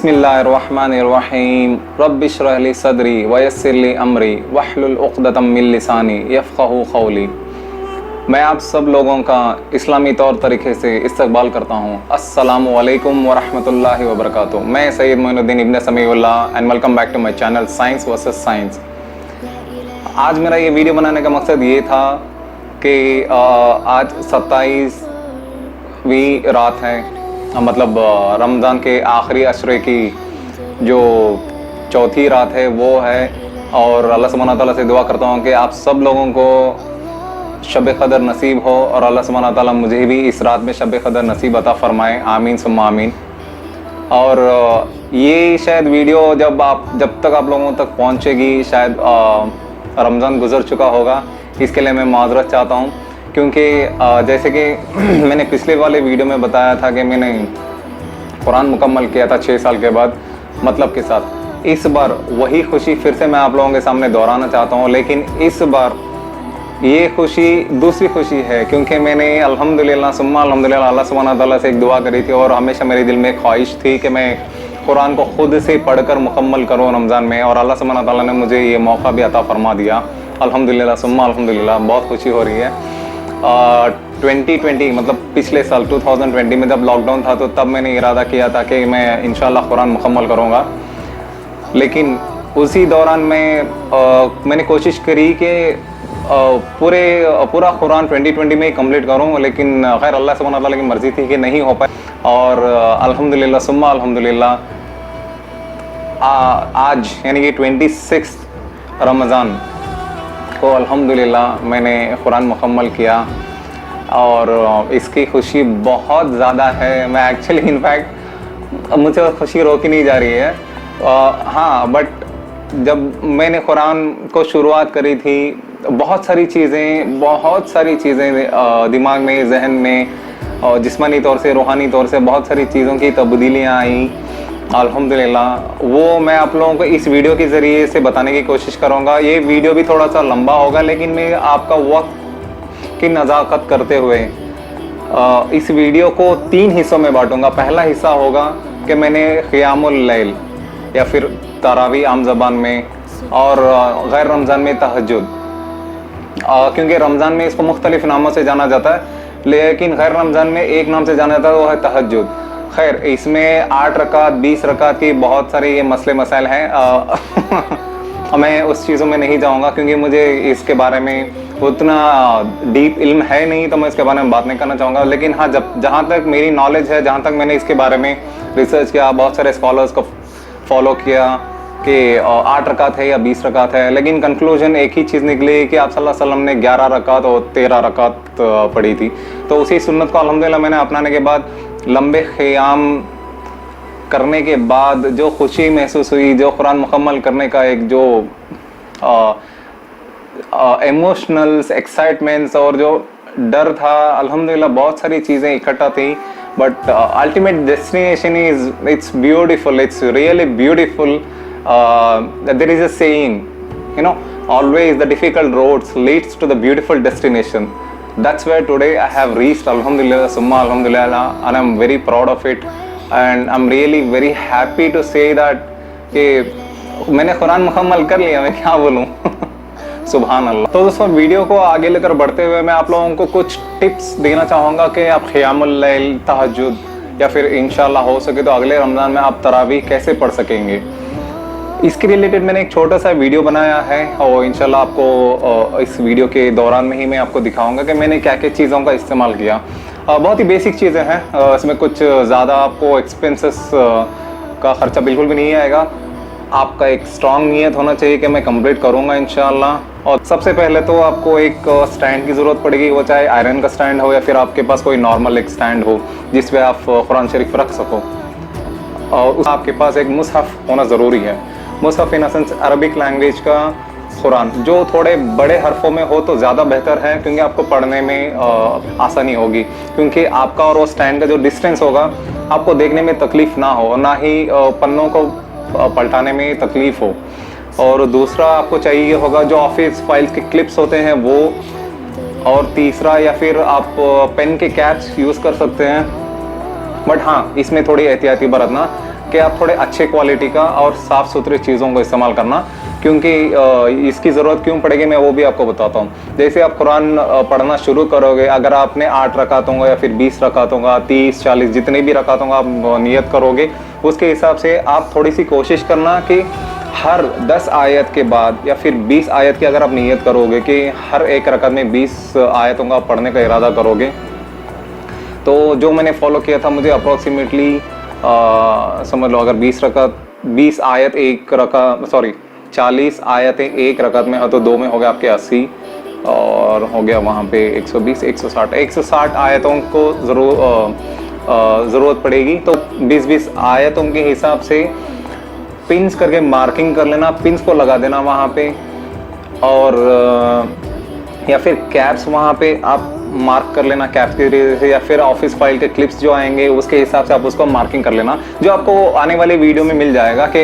बिस्मिल्लाहिर्रहमानिर्रहीम रब्बिश्रह ली सदरी वयस्सिर ली अमरी वहलुल उक़दतम मिन लिसानी यफ़क़हू क़ौली। मैं आप सब लोगों का इस्लामी तौर तरीके से इस्तकबाल करता हूँ। अस्सलामु अलैकुम वरहमतुल्लाहि वबरकातुहू। मैं सैयद मोइनुद्दीन इब्न Samiullah and welcome back to my channel science versus science. आज मेरा ये वीडियो बनाने का मकसद ये था कि आज 27वीं रात है, मतलब रमज़ान के आखिरी अशरे की जो चौथी रात है वो है, और अल्लाह सुब्हानहू तआला से दुआ करता हूँ कि आप सब लोगों को शब क़दर नसीब हो और अल्लाह सुब्हानहू तआला मुझे भी इस रात में शब क़दर नसीब अता फ़रमाए, आमीन सुम्मा आमीन। और ये शायद वीडियो जब तक आप लोगों तक पहुँचेगी शायद रमज़ान गुज़र चुका होगा, इसके लिए मैं माज़रत चाहता हूँ। क्योंकि जैसे कि मैंने पिछले वाले वीडियो में बताया था कि मैंने कुरान मुकम्मल किया था 6 साल के बाद मतलब के साथ। इस बार वही खुशी फिर से मैं आप लोगों के सामने दोहराना चाहता हूँ, लेकिन इस बार ये खुशी दूसरी खुशी है, क्योंकि मैंने अल्हम्दुलिल्लाह सुम्मा अल्हम्दुलिल्लाह अल्लाह सुब्हानहू तआला से एक दुआ करी थी और हमेशा मेरे दिल में ख्वाहिश थी कि मैं कुरान को ख़ुद से पढ़कर मुकम्मल करूँ रमज़ान में, और अल्लाह सुब्हानहू तआला ने मुझे ये मौका भी अता फ़रमा दिया। अल्हम्दुलिल्लाह सुम्मा अल्हम्दुलिल्लाह, बहुत खुशी हो रही है। 2020 मतलब पिछले साल 2020 में जब लॉकडाउन था तो तब मैंने इरादा किया था कि मैं इंशाल्लाह कुरान मुकम्मल करूँगा, लेकिन उसी दौरान मैंने कोशिश करी कि पूरा कुरान 2020 में ही कंप्लीट करूँ, लेकिन खैर अल्लाह सुब्हानहू तआला की मर्ज़ी थी कि नहीं हो पाए। और अल्हम्दुलिल्लाह सुम्मा अल्हम्दुलिल्लाह आज यानी कि 26 रमज़ान को अल्हम्दुलिल्लाह मैंने कुरान मुकम्मल किया और इसकी खुशी बहुत ज़्यादा है। मैं एक्चुअली इनफैक्ट मुझे खुशी रोक ही नहीं जा रही है। हाँ, बट जब मैंने कुरान को शुरुआत करी थी बहुत सारी चीज़ें दिमाग में, जहन में, और जिस्मानी तौर से, रूहानी तौर से बहुत सारी चीज़ों की तब्दीलियाँ आई अल्हम्दुलिल्लाह। वो मैं आप लोगों को इस वीडियो के ज़रिए से बताने की कोशिश करूँगा। ये वीडियो भी थोड़ा सा लंबा होगा, लेकिन मैं आपका वक्त की नज़ाकत करते हुए इस वीडियो को 3 हिस्सों में बांटूंगा। पहला हिस्सा होगा कि मैंने क़ियामुल लैल या फिर तरावी आम ज़बान में, और गैर रमज़ान में तहज्जुद, क्योंकि रमज़ान में इसको मुख्तलिफ़ नामों से जाना जाता है, लेकिन गैर रमज़ान में एक नाम से जाना जाता है, वो है तहज्जुद। खैर, इसमें 8 रकात 20 रकात की बहुत सारे ये मसले मसाइल हैं। मैं उस चीज़ों में नहीं जाऊंगा क्योंकि मुझे इसके बारे में उतना डीप इल्म है नहीं, तो मैं इसके बारे में बात नहीं करना चाहूँगा। लेकिन हाँ, जहाँ तक मेरी नॉलेज है, जहाँ तक मैंने इसके बारे में रिसर्च किया, बहुत सारे स्कॉलर्स को फॉलो किया कि 8 रकात है या 20 रकात है, लेकिन कंक्लूजन एक ही चीज़ निकली कि आप सल्लल्लाहु अलैहि वसल्लम ने 11 रकात और 13 रकात पढ़ी थी। तो उसी सुन्नत को अल्हम्दुलिल्लाह मैंने अपनाने के बाद, लंबे क़ियाम करने के बाद जो खुशी महसूस हुई, जो कुरान मुकम्मल करने का एक जो इमोशनल्स, एक्साइटमेंट्स और जो डर था, अल्हम्दुलिल्लाह बहुत सारी चीज़ें इकट्ठा थी। But ultimate destination it's beautiful, it's really beautiful. There is a saying, always the difficult roads leads to the beautiful destination. That's where today I have reached, alhamdulillah summa alhamdulillah, and I'm very proud of it, and I'm really very happy to say that कि मैंने कुरान मुकम्मल कर लिया, मैं क्या बोलूँ। सुभान अल्लाह। तो दोस्तों, वीडियो को आगे लेकर बढ़ते हुए मैं आप लोगों को कुछ टिप्स देना चाहूँगा कि आप क़ियामुल लैल, तहज्जुद या फिर इंशाल्लाह हो सके तो अगले रमज़ान में आप तरावीह कैसे पढ़ सकेंगे। इसके रिलेटेड मैंने एक छोटा सा वीडियो बनाया है और इंशाल्लाह आपको इस वीडियो के दौरान में ही मैं आपको दिखाऊंगा कि मैंने क्या क्या चीज़ों का इस्तेमाल किया। बहुत ही बेसिक चीज़ें हैं, इसमें कुछ ज़्यादा आपको एक्सपेंसेस का ख़र्चा बिल्कुल भी नहीं आएगा। आपका एक स्ट्रॉन्ग नीयत होना चाहिए कि मैं कंप्लीट करूँगा इंशाल्लाह। और सबसे पहले तो आपको एक स्टैंड की ज़रूरत पड़ेगी, वो चाहे आयरन का स्टैंड हो या फिर आपके पास कोई नॉर्मल एक स्टैंड हो जिस पर आप कुरान शरीफ रख सको। और आपके पास एक मुसहफ़ होना ज़रूरी है। मुसहफ़ इन सेंस अरबिक लैंग्वेज का कुरान, जो थोड़े बड़े हरफों में हो तो ज़्यादा बेहतर है, क्योंकि आपको पढ़ने में आसानी होगी, क्योंकि आपका और वो स्टैंड का जो डिस्टेंस होगा आपको देखने में तकलीफ़ ना हो, ना ही पन्नों को पलटाने में तकलीफ़ हो। और दूसरा आपको चाहिए होगा जो ऑफिस फाइल्स के क्लिप्स होते हैं वो, और तीसरा या फिर आप पेन के कैप्स यूज़ कर सकते हैं। बट हाँ, इसमें थोड़ी एहतियाती बरतना कि आप थोड़े अच्छे क्वालिटी का और साफ़ सुथरी चीज़ों को इस्तेमाल करना, क्योंकि इसकी ज़रूरत क्यों पड़ेगी मैं वो भी आपको बताता हूँ। जैसे आप कुरान पढ़ना शुरू करोगे, अगर आपने 8 रकातों का या फिर 20 रकातों का, 30, 40 जितने भी रकातों का आप नियत करोगे, उसके हिसाब से आप थोड़ी सी कोशिश करना कि हर 10 आयत के बाद या फिर 20 आयत की अगर आप नियत करोगे कि हर एक रकात में 20 आयतों का पढ़ने का इरादा करोगे, तो जो मैंने फॉलो किया था मुझे अप्रॉक्सीमेटली समझ लो, अगर 20 आयत एक रकात, सॉरी 40 आयतें एक रकात में हो तो 2 में हो गया आपके 80 और हो गया वहाँ पे 120, 160 आयतों को ज़रूरत पड़ेगी। तो 20 आयतों के हिसाब से पिंस करके मार्किंग कर लेना, पिंस को लगा देना वहाँ पे, और या फिर कैप्स वहाँ पे आप मार्क कर लेना कैप्स के जरिए से, या फिर ऑफिस फाइल के क्लिप्स जो आएंगे उसके हिसाब से आप उसको मार्किंग कर लेना, जो आपको आने वाली वीडियो में मिल जाएगा कि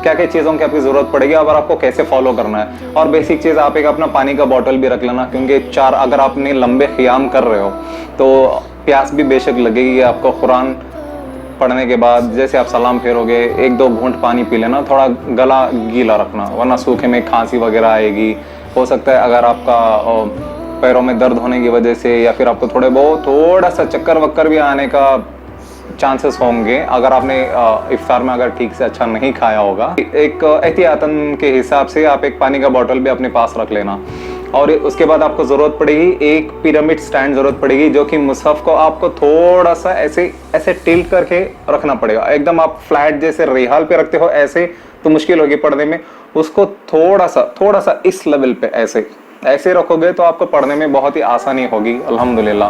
क्या क्या चीज़ों की आपकी ज़रूरत पड़ेगी और आपको कैसे फॉलो करना है। और बेसिक चीज़, आप एक अपना पानी का बॉटल भी रख लेना, क्योंकि अगर आपने लंबे क़ियाम कर रहे हो तो प्यास भी बेशक लगेगी आपको। कुरान पढ़ने के बाद जैसे आप सलाम फेरोगे 1-2 घूंट पानी पी लेना, थोड़ा गला गीला रखना, वरना सूखे में खांसी वगैरह आएगी। हो सकता है अगर आपका पैरों में दर्द होने की वजह से या फिर आपको थोड़ा सा चक्कर वक्कर भी आने का चांसेस होंगे, अगर आपने इफ्तार में अगर ठीक से अच्छा नहीं खाया होगा। एक एहतियातन के हिसाब से आप एक पानी का बॉटल भी अपने पास रख लेना। और उसके बाद आपको ज़रूरत पड़ेगी एक पिरामिड स्टैंड ज़रूरत पड़ेगी, जो कि मुसहफ को आपको थोड़ा सा ऐसे टिल्ट करके रखना पड़ेगा। एकदम आप फ्लैट जैसे रिहाल पे रखते हो ऐसे तो मुश्किल होगी पढ़ने में, उसको थोड़ा सा इस लेवल पे ऐसे रखोगे तो आपको पढ़ने में बहुत ही आसानी होगी अल्हम्दुलिल्लाह।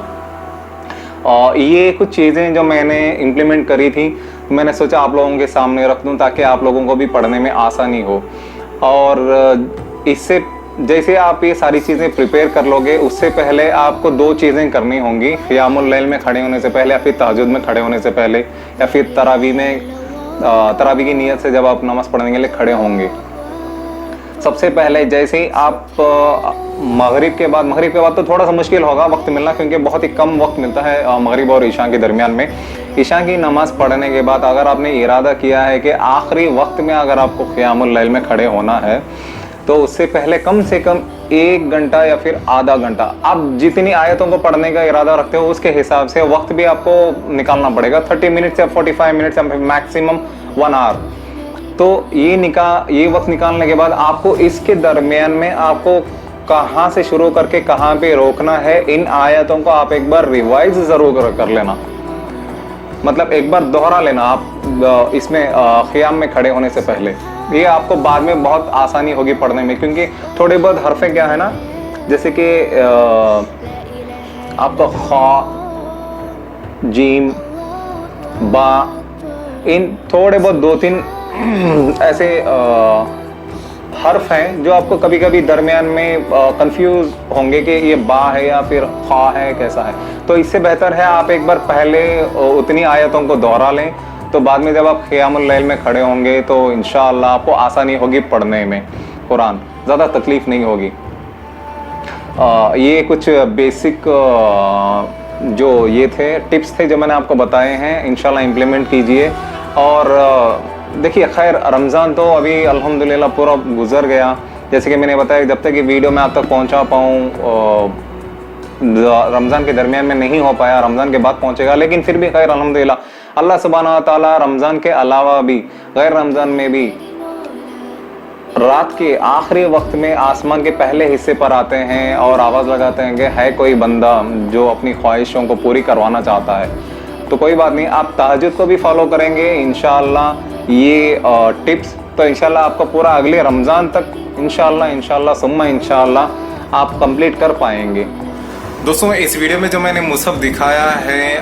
और ये कुछ चीज़ें जो मैंने इम्प्लीमेंट करी थी, मैंने सोचा आप लोगों के सामने रख दूं ताकि आप लोगों को भी पढ़ने में आसानी हो। और इससे जैसे आप ये सारी चीज़ें प्रिपेयर कर लोगे, उससे पहले आपको 2 चीज़ें करनी होंगी। क़ियामुल लैल में खड़े होने से पहले, या फिर तहज्जुद में खड़े होने से पहले, या फिर तरावी की नीयत से जब आप नमाज़ पढ़ने के लिए खड़े होंगे। सबसे पहले जैसे ही आप मगरिब के बाद तो थोड़ा सा मुश्किल होगा वक्त मिलना, क्योंकि बहुत ही कम वक्त मिलता है मगरिब और ईशा के दरमियान में। ईशा की नमाज़ पढ़ने के बाद अगर आपने इरादा किया है कि आखिरी वक्त में अगर आपको क़ियामुल लैल में खड़े होना है, तो उससे पहले कम से कम 1 घंटा या फिर आधा घंटा, आप जितनी आयतों को पढ़ने का इरादा रखते हो उसके हिसाब से वक्त भी आपको निकालना पड़ेगा। 30 मिनट या 45 मिनट या मैक्सिमम 1 आवर। तो ये वक्त निकालने के बाद आपको इसके दरमियान में आपको कहाँ से शुरू करके कहाँ पे रोकना है, इन आयतों को आप एक बार रिवाइज ज़रूर कर लेना, मतलब एक बार दोहरा लेना आप इसमें क़ियाम में खड़े होने से पहले। ये आपको बाद में बहुत आसानी होगी पढ़ने में, क्योंकि थोड़े बहुत हरफें क्या है ना, जैसे कि आपका खा, जीम, बा, इन थोड़े बहुत 2-3 ऐसे हर्फ हैं जो आपको कभी कभी दरमियान में कंफ्यूज होंगे कि ये बा है या फिर खा है, कैसा है। तो इससे बेहतर है आप एक बार पहले उतनी आयतों को दोहरा लें, तो बाद में जब आप क़ियामुल लैल में खड़े होंगे तो इंशाअल्लाह आपको आसानी होगी पढ़ने में कुरान, ज़्यादा तकलीफ़ नहीं होगी। ये कुछ बेसिक जो ये थे टिप्स थे जो मैंने आपको बताए हैं, इंशाअल्लाह इम्प्लीमेंट कीजिए। और देखिए खैर, रमज़ान तो अभी अल्हम्दुलिल्लाह पूरा गुजर गया। जैसे कि मैंने बताया, जब तक ये वीडियो मैं आप तक पहुंचा पाऊँ, रमज़ान के दरमियान में नहीं हो पाया, रमज़ान के बाद पहुंचेगा। लेकिन फिर भी खैर अल्हम्दुलिल्लाह अल्लाह सुब्हानहू व तआला रमज़ान के अलावा भी गैर रमज़ान में भी रात के आखिरी वक्त में आसमान के पहले हिस्से पर आते हैं और आवाज़ लगाते हैं कि है कोई बंदा जो अपनी ख्वाहिशों को पूरी करवाना चाहता है। तो कोई बात नहीं, आप तहज्जुद को भी फॉलो करेंगे इंशाअल्लाह ये टिप्स, तो इंशाअल्लाह आपको पूरा अगले रमज़ान तक इंशाअल्लाह सुम्मा इंशाअल्लाह आप कंप्लीट कर पाएंगे। दोस्तों, इस वीडियो में जो मैंने मुसहफ दिखाया है,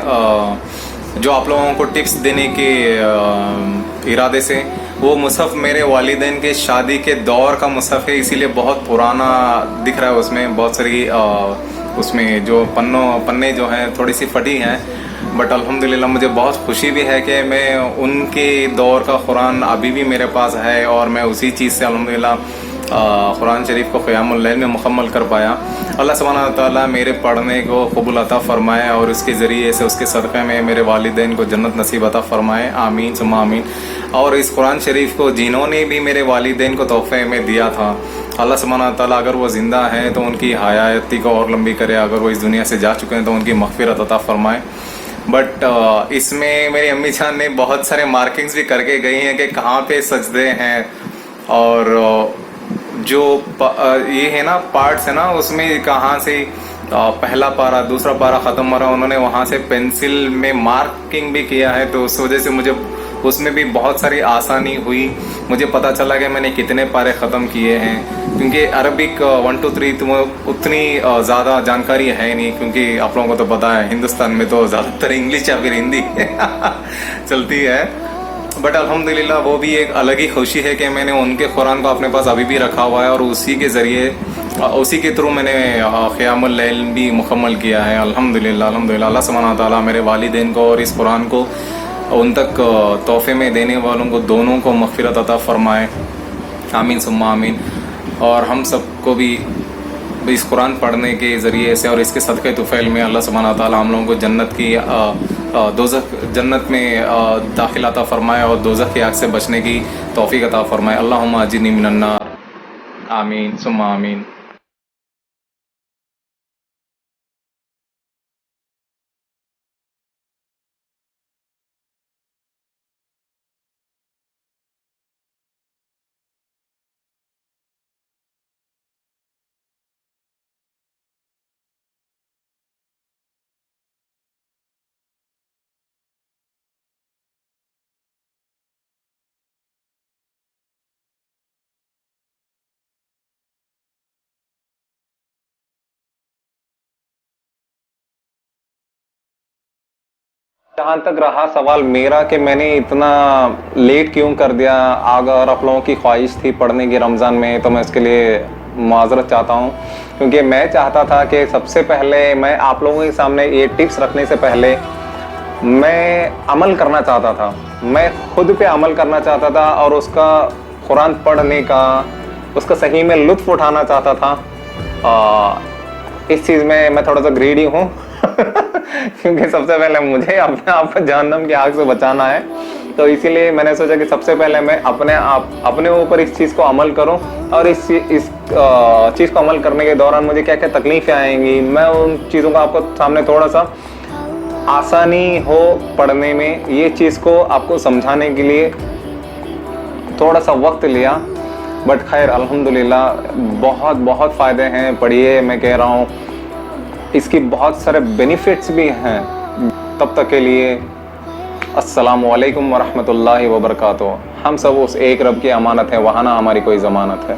जो आप लोगों को टिप्स देने के इरादे से, वो मुसहफ मेरे वालिदैन के शादी के दौर का मुसहफ है, इसीलिए बहुत पुराना दिख रहा है। उसमें बहुत सारी उसमें जो पन्ने जो हैं थोड़ी सी फटी हैं, बट अल्हम्दुलिल्लाह मुझे बहुत खुशी भी है कि मैं उनके दौर का कुरान अभी भी मेरे पास है और मैं उसी चीज़ से अल्हम्दुलिल्लाह कुरान शरीफ को क़ियामुल लैल में मुकम्मल कर पाया। अल्लाह सुब्हानहू व तआला मेरे पढ़ने को कबूल अता फ़रमाए और उसके ज़रिए से उसके सदक़े में मेरे वालिदैन को जन्नत नसीब अता फ़रमाए, आमीन सुम्मा आमीन। और इस कुरान शरीफ को जिन्होंने भी मेरे वालिदैन को तोहफ़े में दिया था, अल्लाह सुब्हानहू व तआला अगर वो ज़िंदा हैं तो उनकी हयाती को और लंबी करे, अगर वो इस दुनिया से जा चुके हैं तो उनकी मग़फ़िरत अता फ़रमाए। बट इसमें मेरी अम्मी जान ने बहुत सारे मार्किंग्स भी करके गई हैं कि कहाँ पे सजदे हैं, और जो ये है ना पार्ट्स है ना, उसमें कहाँ से पहला पारा दूसरा पारा ख़त्म हो रहा, उन्होंने वहाँ से पेंसिल में मार्किंग भी किया है, तो उस वजह से मुझे उसमें भी बहुत सारी आसानी हुई। मुझे पता चला कि मैंने कितने पारे ख़त्म किए हैं, क्योंकि अरबिक 1 2 3 तो उतनी ज़्यादा जानकारी है नहीं, क्योंकि आप लोगों को तो पता है हिंदुस्तान में तो ज़्यादातर इंग्लिश या फिर हिंदी चलती है। बट अल्हम्दुलिल्लाह वो भी एक अलग ही खुशी है कि मैंने उनके कुरान को अपने पास अभी भी रखा हुआ है, और उसी के ज़रिए उसी के थ्रू मैंने क़ियामुल लैल भी मुकम्मल किया है। अल्हम्दुलिल्लाह अल्हम्दुलिल्लाह। अल्लाह सुब्हानहू व तआला मेरे वालिदैन को और इस कुरान को उन तक तोहफ़े में देने वालों को दोनों को मग़फ़िरत अता फ़रमाए, आमीन सुम्मा आमीन। और हम सबको भी इस कुरान पढ़ने के ज़रिए से और इसके सदक़े तुफ़ैल में अल्लाह सुब्हानहू व तआला हम लोगों को जन्नत की जन्नत में दाखिल अता फ़रमाए और दोज़ख की आग से बचने की तौफ़ीक़ अता फ़रमाए। अल्लाहुम्मा अजिरनी मिनन्नार, आमीन सुम्मा आमीन। जहाँ तक रहा सवाल मेरा कि मैंने इतना लेट क्यों कर दिया, अगर आप लोगों की ख्वाहिश थी पढ़ने की रमज़ान में, तो मैं इसके लिए माज़रत चाहता हूँ, क्योंकि मैं चाहता था कि सबसे पहले मैं आप लोगों के सामने ये टिप्स रखने से पहले मैं अमल करना चाहता था, मैं खुद पे अमल करना चाहता था, और उसका कुरान पढ़ने का उसका सही में लुत्फ़ उठाना चाहता था। इस चीज़ में मैं थोड़ा सा ग्रीडी हूँ क्योंकि सबसे पहले मुझे अपने आप को जहन्नम की आग से बचाना है, तो इसीलिए मैंने सोचा कि सबसे पहले मैं अपने ऊपर इस चीज़ को अमल करूं, और इस चीज़ को अमल करने के दौरान मुझे क्या क्या तकलीफ़ें आएंगी, मैं उन चीज़ों का आपको सामने थोड़ा सा आसानी हो पढ़ने में, ये चीज़ को आपको समझाने के लिए थोड़ा सा वक्त लिया। बट खैर अल्हम्दुलिल्लाह बहुत बहुत फ़ायदे हैं, पढ़िए, मैं कह रहा हूँ इसकी बहुत सारे बेनिफिट्स भी हैं। तब तक के लिए अस्सलामु अलैकुम वरहमतुल्लाहि वबरकातुहू। हम सब उस एक रब की अमानत है, वहाँ ना हमारी कोई ज़मानत है।